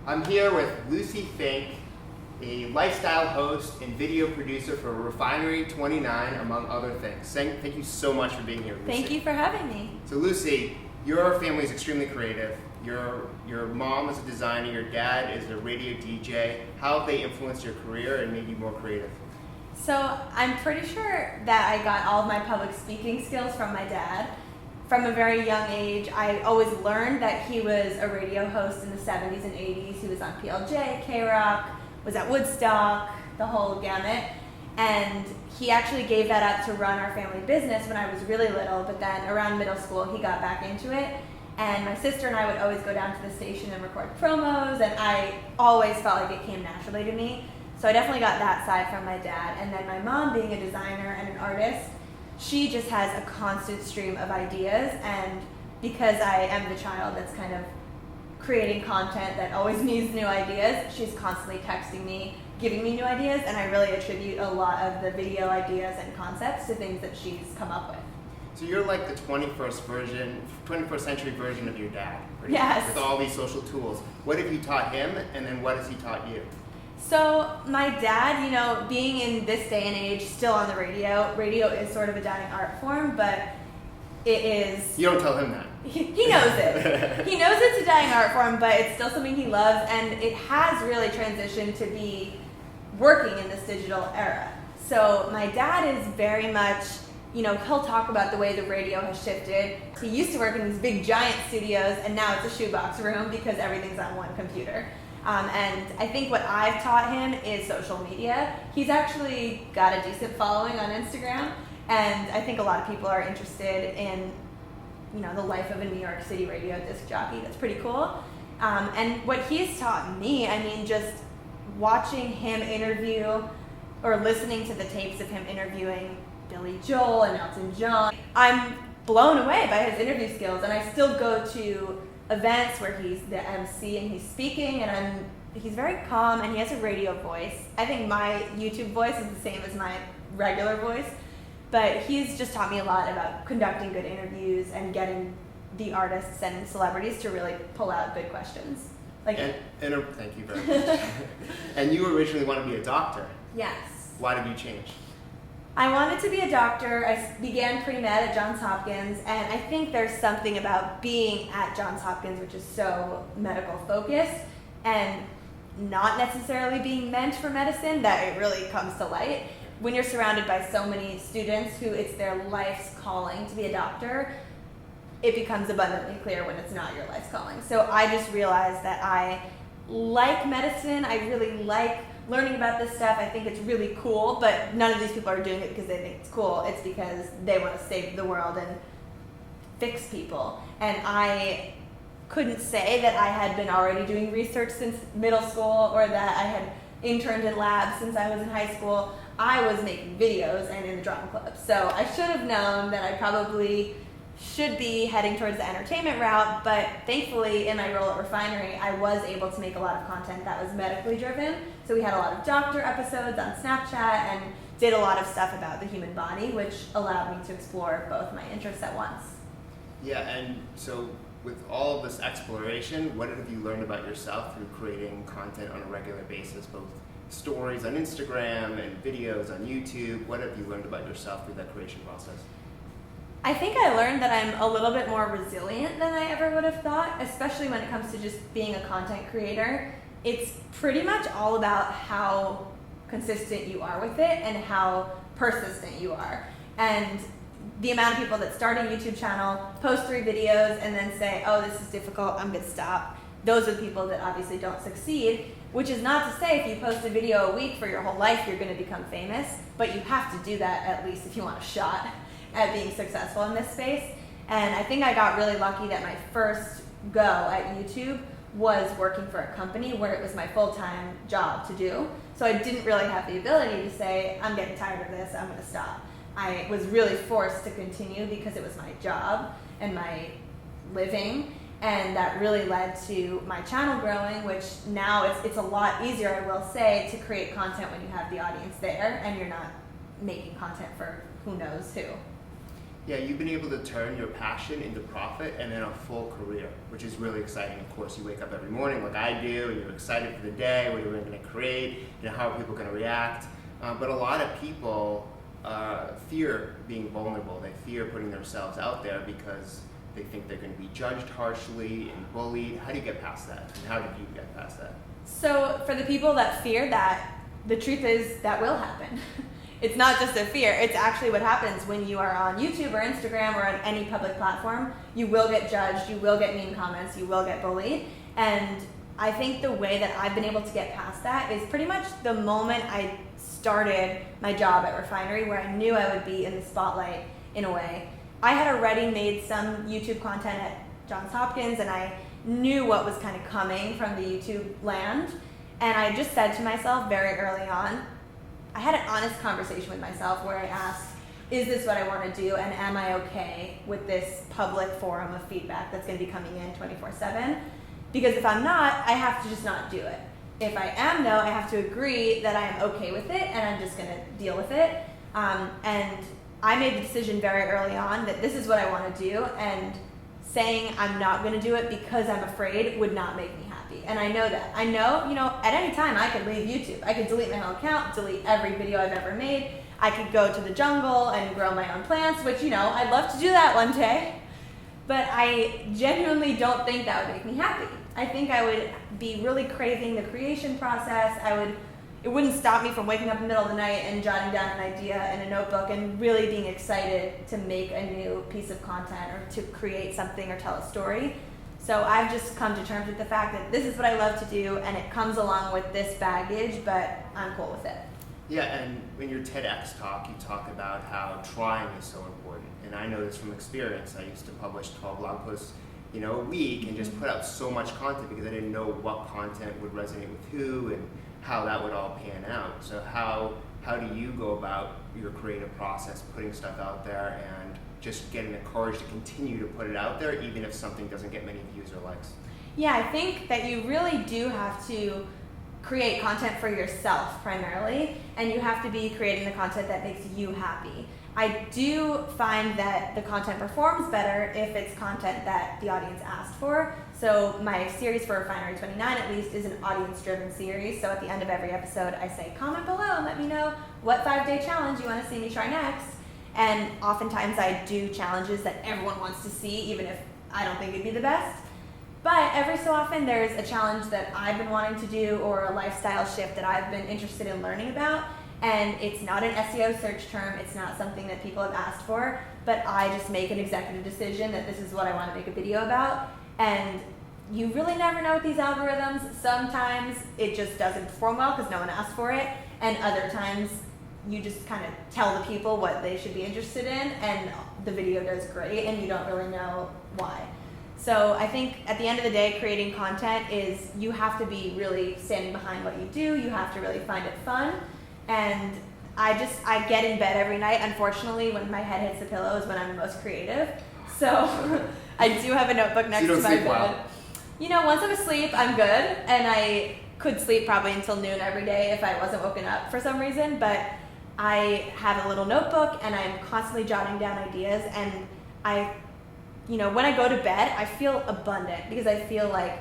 I'm here with Lucie Fink, a lifestyle host and video producer for Refinery 29, among other things. Thank you so much for being here, Lucie. Thank you for having me. So Lucie, your family is extremely creative. Your mom is a designer, your dad is a radio DJ. How have they influenced your career and made you more creative? So I'm pretty sure that I got all of my public speaking skills from my dad. From a very young age, I always learned that he was a radio host in the 70s and 80s. He was on PLJ, K-Rock, was at Woodstock, the whole gamut. And he actually gave that up to run our family business when I was really little, but then around middle school, he got back into it. And my sister and I would always go down to the station and record promos, and I always felt like it came naturally to me. So I definitely got that side from my dad. And then my mom, being a designer and an artist, she just has a constant stream of ideas, and because I am the child that's kind of creating content that always needs new ideas, she's constantly texting me, giving me new ideas, and I really attribute a lot of the video ideas and concepts to things that she's come up with. So you're like the 21st century version of your dad, right? Yes. With all these social tools. What have you taught him, and then what has he taught you? So my dad, being in this day and age, still on the radio is sort of a dying art form, but it is... You don't tell him that. He knows it. He knows it's a dying art form, but it's still something he loves, and it has really transitioned to be working in this digital era. So my dad is very much, he'll talk about the way the radio has shifted. He used to work in these big giant studios, and now it's a shoebox room because everything's on one computer. And I think what I've taught him is social media. He's actually got a decent following on Instagram, and I think a lot of people are interested in, the life of a New York City radio disc jockey. That's pretty cool. And what he's taught me, just watching him interview or listening to the tapes of him interviewing Billy Joel and Elton John, I'm blown away by his interview skills, and I still go to events where he's the MC and he's speaking, and he's very calm, and he has a radio voice. I think my YouTube voice is the same as my regular voice, but he's just taught me a lot about conducting good interviews and getting the artists and celebrities to really pull out good questions. Thank you very much. And you originally wanted to be a doctor. Yes. Why did you change? I wanted to be a doctor. I began pre-med at Johns Hopkins, and I think there's something about being at Johns Hopkins which is so medical focused and not necessarily being meant for medicine that it really comes to light. When you're surrounded by so many students who it's their life's calling to be a doctor, it becomes abundantly clear when it's not your life's calling. So I just realized that I like medicine. I really like learning about this stuff. I think it's really cool, but none of these people are doing it because they think it's cool. It's because they want to save the world and fix people. And I couldn't say that I had been already doing research since middle school or that I had interned in labs since I was in high school. I was making videos and in the drama club. So I should have known that I probably should be heading towards the entertainment route, but thankfully in my role at Refinery, I was able to make a lot of content that was medically driven. So we had a lot of doctor episodes on Snapchat and did a lot of stuff about the human body, which allowed me to explore both my interests at once. Yeah, and so with all of this exploration, what have you learned about yourself through creating content on a regular basis, both stories on Instagram and videos on YouTube? What have you learned about yourself through that creation process? I think I learned that I'm a little bit more resilient than I ever would have thought, especially when it comes to just being a content creator. It's pretty much all about how consistent you are with it and how persistent you are. And the amount of people that start a YouTube channel, post 3 videos, and then say, oh, this is difficult, I'm going to stop. Those are the people that obviously don't succeed, which is not to say if you post a video a week for your whole life, you're going to become famous, but you have to do that at least if you want a shot at being successful in this space. And I think I got really lucky that my first go at YouTube was working for a company where it was my full-time job to do. So I didn't really have the ability to say, I'm getting tired of this, I'm going to stop. I was really forced to continue because it was my job and my living, and that really led to my channel growing, which now it's a lot easier, I will say, to create content when you have the audience there and you're not making content for who knows who. Yeah, you've been able to turn your passion into profit and then a full career, which is really exciting. Of course, you wake up every morning like I do, and you're excited for the day, what are we going to create, how are people going to react. But a lot of people fear being vulnerable. They fear putting themselves out there because they think they're going to be judged harshly and bullied. How do you get past that? And how did you get past that? So for the people that fear that, the truth is that will happen. It's not just a fear, it's actually what happens when you are on YouTube or Instagram or on any public platform. You will get judged, you will get mean comments, you will get bullied. And I think the way that I've been able to get past that is pretty much the moment I started my job at Refinery, where I knew I would be in the spotlight in a way. I had already made some YouTube content at Johns Hopkins, and I knew what was kind of coming from the YouTube land. And I just said to myself very early on, I had an honest conversation with myself where I asked, is this what I want to do, and am I okay with this public forum of feedback that's going to be coming in 24/7? Because if I'm not, I have to just not do it. If I am, though, I have to agree that I am okay with it, and I'm just going to deal with it. And I made the decision very early on that this is what I want to do, and saying I'm not going to do it because I'm afraid would not make me happy. And I know that. I know, at any time I could leave YouTube. I could delete my whole account, delete every video I've ever made. I could go to the jungle and grow my own plants, which, I'd love to do that one day. But I genuinely don't think that would make me happy. I think I would be really craving the creation process. It wouldn't stop me from waking up in the middle of the night and jotting down an idea in a notebook and really being excited to make a new piece of content or to create something or tell a story. So I've just come to terms with the fact that this is what I love to do, and it comes along with this baggage, but I'm cool with it. Yeah, and in your TEDx talk, you talk about how trying is so important. And I know this from experience. I used to publish 12 blog posts, a week, and just put out so much content because I didn't know what content would resonate with who and how that would all pan out. So how do you go about your creative process, putting stuff out there and just getting the courage to continue to put it out there even if something doesn't get many views or likes? Yeah, I think that you really do have to create content for yourself primarily, and you have to be creating the content that makes you happy. I do find that the content performs better if it's content that the audience asked for. So my series for Refinery 29 at least is an audience-driven series. So at the end of every episode, I say, comment below and let me know what 5-day challenge you want to see me try next. And oftentimes I do challenges that everyone wants to see, even if I don't think it'd be the best. But every so often there's a challenge that I've been wanting to do or a lifestyle shift that I've been interested in learning about. And it's not an SEO search term, it's not something that people have asked for, but I just make an executive decision that this is what I want to make a video about. And you really never know with these algorithms. Sometimes it just doesn't perform well because no one asked for it, and other times you just kind of tell the people what they should be interested in, and the video does great, and you don't really know why. So I think at the end of the day, creating content is you have to be really standing behind what you do. You have to really find it fun. And I get in bed every night. Unfortunately, when my head hits the pillow is when I'm the most creative. So I do have a notebook next to my bed. Well. Once I'm asleep, I'm good. And I could sleep probably until noon every day if I wasn't woken up for some reason. But I have a little notebook and I'm constantly jotting down ideas. And when I go to bed, I feel abundant because I feel like,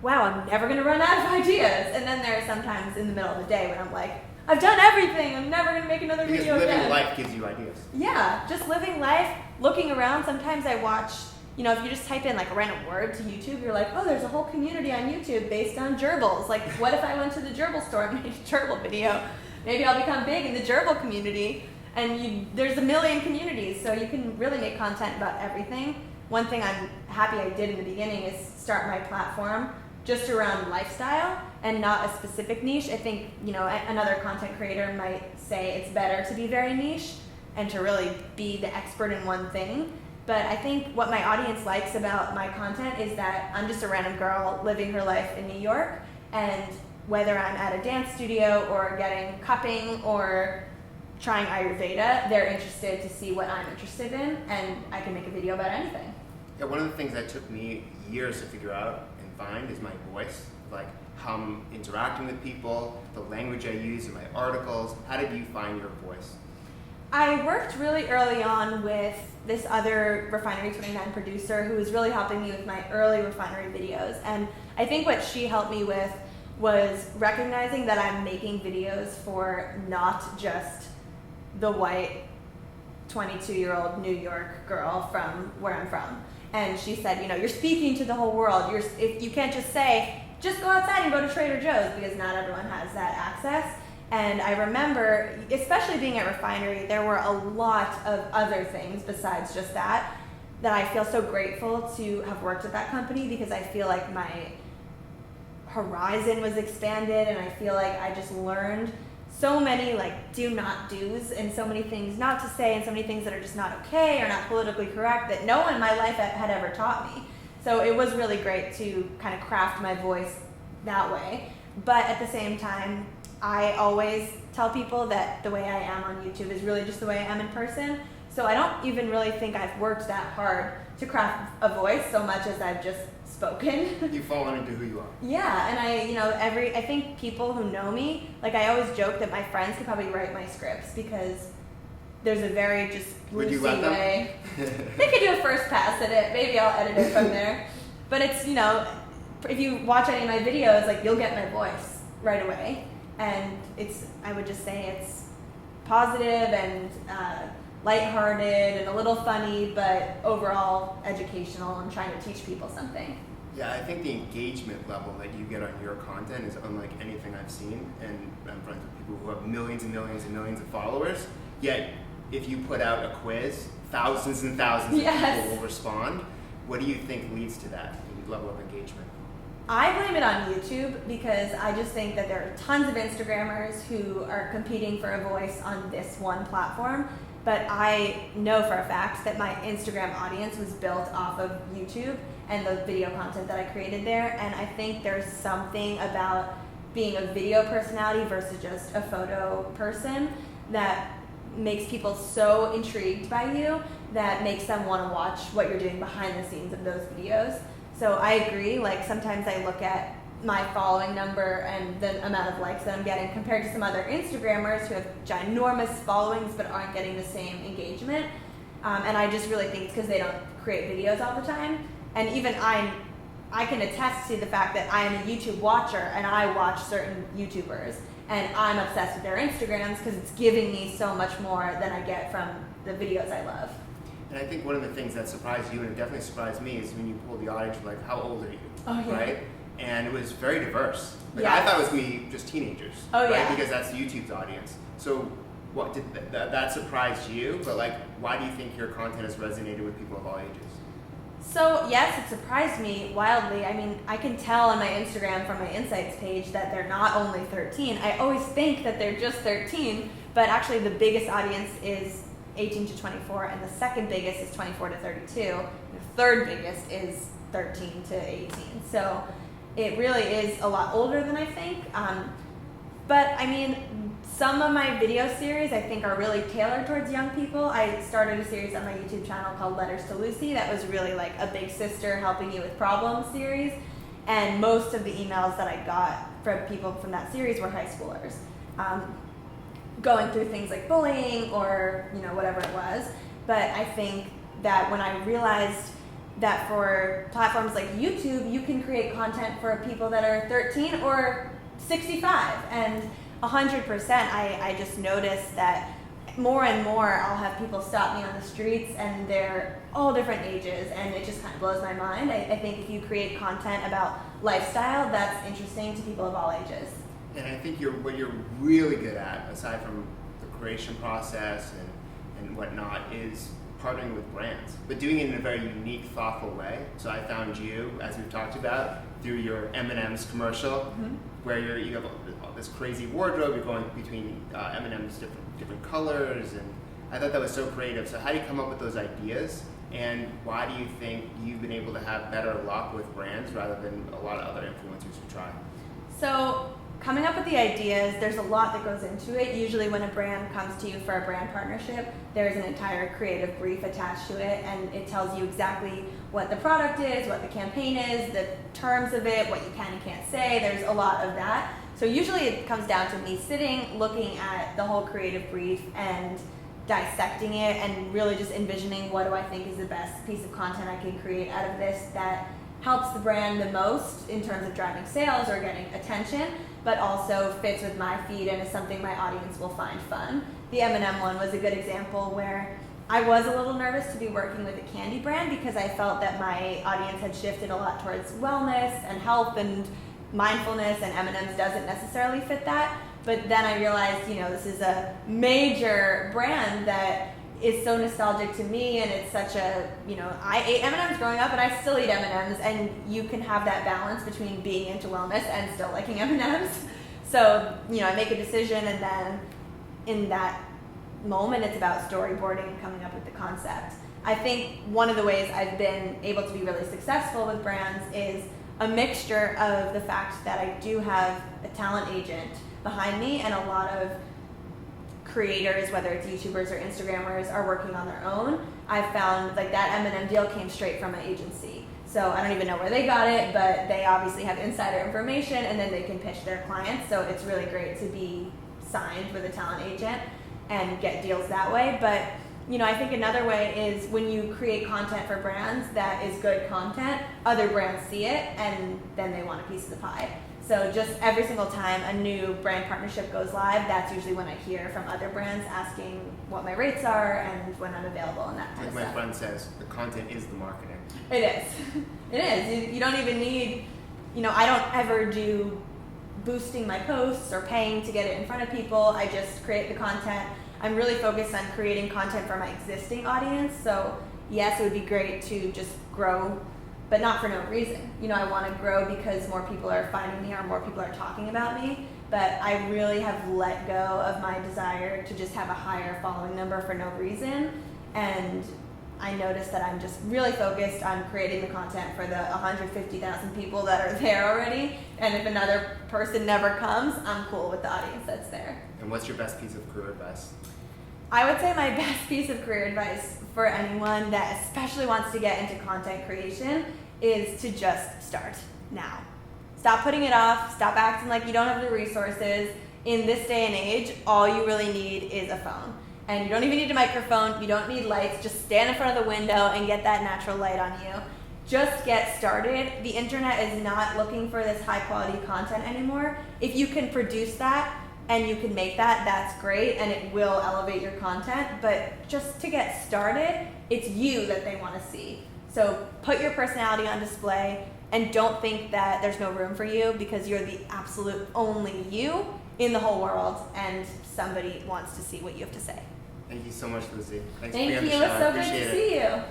wow, I'm never going to run out of ideas. And then there are sometimes in the middle of the day when I'm like, I've done everything. I'm never going to make another video again. Because living life gives you ideas. Yeah, just living life, looking around. Sometimes I watch, if you just type in like a random word to YouTube, you're like, oh, there's a whole community on YouTube based on gerbils. Like, what if I went to the gerbil store and made a gerbil video? Maybe I'll become big in the gerbil community. And there's a million communities, so you can really make content about everything. One thing I'm happy I did in the beginning is start my platform just around lifestyle and not a specific niche. I think, another content creator might say it's better to be very niche and to really be the expert in one thing. But I think what my audience likes about my content is that I'm just a random girl living her life in New York, and whether I'm at a dance studio or getting cupping or trying Ayurveda, they're interested to see what I'm interested in, and I can make a video about anything. Yeah, one of the things that took me years to figure out and find is my voice, like how I'm interacting with people, the language I use in my articles. How did you find your voice? I worked really early on with this other Refinery 29 producer who was really helping me with my early refinery videos. And I think what she helped me with was recognizing that I'm making videos for not just the white 22-year-old New York girl from where I'm from. And she said, you're speaking to the whole world. If you can't just say, just go outside and go to Trader Joe's, because not everyone has that access. And I remember, especially being at Refinery, there were a lot of other things besides just that I feel so grateful to have worked at that company, because I feel like my horizon was expanded, and I feel like I just learned so many do not do's and so many things not to say and so many things that are just not okay or not politically correct that no one in my life had ever taught me. So it was really great to kind of craft my voice that way. But at the same time, I always tell people that the way I am on YouTube is really just the way I am in person. So I don't even really think I've worked that hard to craft a voice so much as I've just spoken. You've fallen into who you are. Yeah, and I think people who know me, I always joke that my friends could probably write my scripts, because there's a very just Lucie way. They could do a first pass at it. Maybe I'll edit it from there. But it's, if you watch any of my videos, you'll get my voice right away. And I would just say it's positive and lighthearted and a little funny, but overall educational and trying to teach people something. Yeah, I think the engagement level that you get on your content is unlike anything I've seen, and I'm friends with people who have millions and millions and millions of followers, yet if you put out a quiz, thousands and thousands of people will respond. What do you think leads to that level of engagement? I blame it on YouTube, because I just think that there are tons of Instagrammers who are competing for a voice on this one platform, but I know for a fact that my Instagram audience was built off of YouTube and the video content that I created there, and I think there's something about being a video personality versus just a photo person that makes people so intrigued by you that makes them want to watch what you're doing behind the scenes of those videos. So I agree, sometimes I look at my following number and the amount of likes that I'm getting compared to some other Instagrammers who have ginormous followings but aren't getting the same engagement. And I just really think it's because they don't create videos all the time. And even I can attest to the fact that I am a YouTube watcher, and I watch certain YouTubers, and I'm obsessed with their Instagrams because it's giving me so much more than I get from the videos I love. And I think one of the things that surprised you, and it definitely surprised me, is when you pulled the audience, you're like, how old are you? Oh, yeah. Right? And it was very diverse. Yeah. I thought it was going to be just teenagers. Oh, right? yeah. Because that's YouTube's audience. So what did that surprised you? But why do you think your content has resonated with people of all ages? So yes, it surprised me wildly. I mean, I can tell on my Instagram from my Insights page that they're not only 13. I always think that they're just 13, but actually the biggest audience is 18 to 24, and the second biggest is 24 to 32. And the third biggest is 13 to 18. So it really is a lot older than I think. But I mean, some of my video series I think are really tailored towards young people. I started a series on my YouTube channel called Letters to Lucie that was really like a big sister helping you with problems series. And most of the emails that I got from people from that series were high schoolers. Going through things like bullying or, whatever it was. But I think that when I realized that for platforms like YouTube, you can create content for people that are 13 or 65. And 100%, I just noticed that more and more I'll have people stop me on the streets and they're all different ages, and it just kind of blows my mind. I think if you create content about lifestyle, that's interesting to people of all ages. And I think what you're really good at, aside from the creation process and whatnot, is partnering with brands, but doing it in a very unique, thoughtful way. So I found you, as we've talked about, through your M&M's commercial, where you have all this crazy wardrobe, you're going between M&M's different colors, and I thought that was so creative. So how do you come up with those ideas, and why do you think you've been able to have better luck with brands rather than a lot of other influencers who try? So coming up with the ideas, there's a lot that goes into it. Usually when a brand comes to you for a brand partnership, there's an entire creative brief attached to it, and it tells you exactly what the product is, what the campaign is, the terms of it, what you can and can't say. There's a lot of that. So usually it comes down to me sitting, looking at the whole creative brief and dissecting it and really just envisioning what do I think is the best piece of content I can create out of this that helps the brand the most in terms of driving sales or getting attention, but also fits with my feed and is something my audience will find fun. The M&M one was a good example where I was a little nervous to be working with a candy brand because I felt that my audience had shifted a lot towards wellness and health and mindfulness, and M&M's doesn't necessarily fit that. But then I realized, this is a major brand that is so nostalgic to me, and it's such a, I ate M&Ms growing up and I still eat M&Ms, and you can have that balance between being into wellness and still liking M&Ms. So, I make a decision, and then in that moment it's about storyboarding and coming up with the concept. I think one of the ways I've been able to be really successful with brands is a mixture of the fact that I do have a talent agent behind me, and a lot of creators, whether it's YouTubers or Instagrammers, are working on their own. I've found like that M&M deal came straight from an agency. So I don't even know where they got it, but they obviously have insider information, and then they can pitch their clients. So it's really great to be signed with a talent agent and get deals that way. But I think another way is when you create content for brands that is good content, other brands see it and then they want a piece of the pie. So just every single time a new brand partnership goes live, that's usually when I hear from other brands asking what my rates are and when I'm available and that kind of stuff. Like my friend says, the content is the marketing. It is. It is. You don't even need, I don't ever do boosting my posts or paying to get it in front of people. I just create the content. I'm really focused on creating content for my existing audience. So yes, it would be great to just grow, but not for no reason. I want to grow because more people are finding me or more people are talking about me. But I really have let go of my desire to just have a higher following number for no reason. And I noticed that I'm just really focused on creating the content for the 150,000 people that are there already. And if another person never comes, I'm cool with the audience that's there. And what's your best piece of career advice? I would say my best piece of career advice for anyone that especially wants to get into content creation is to just start now. Stop putting it off. Stop acting like you don't have the resources. In this day and age, all you really need is a phone. And you don't even need a microphone. You don't need lights. Just stand in front of the window and get that natural light on you. Just get started. The internet is not looking for this high quality content anymore. If you can produce that and you can make that, that's great, and it will elevate your content. But just to get started, it's you that they want to see. So put your personality on display and don't think that there's no room for you, because you're the absolute only you in the whole world, and somebody wants to see what you have to say. Thank you so much, Lucie. Thanks for Thank being on you. the show. It was so I good appreciate to it. see you.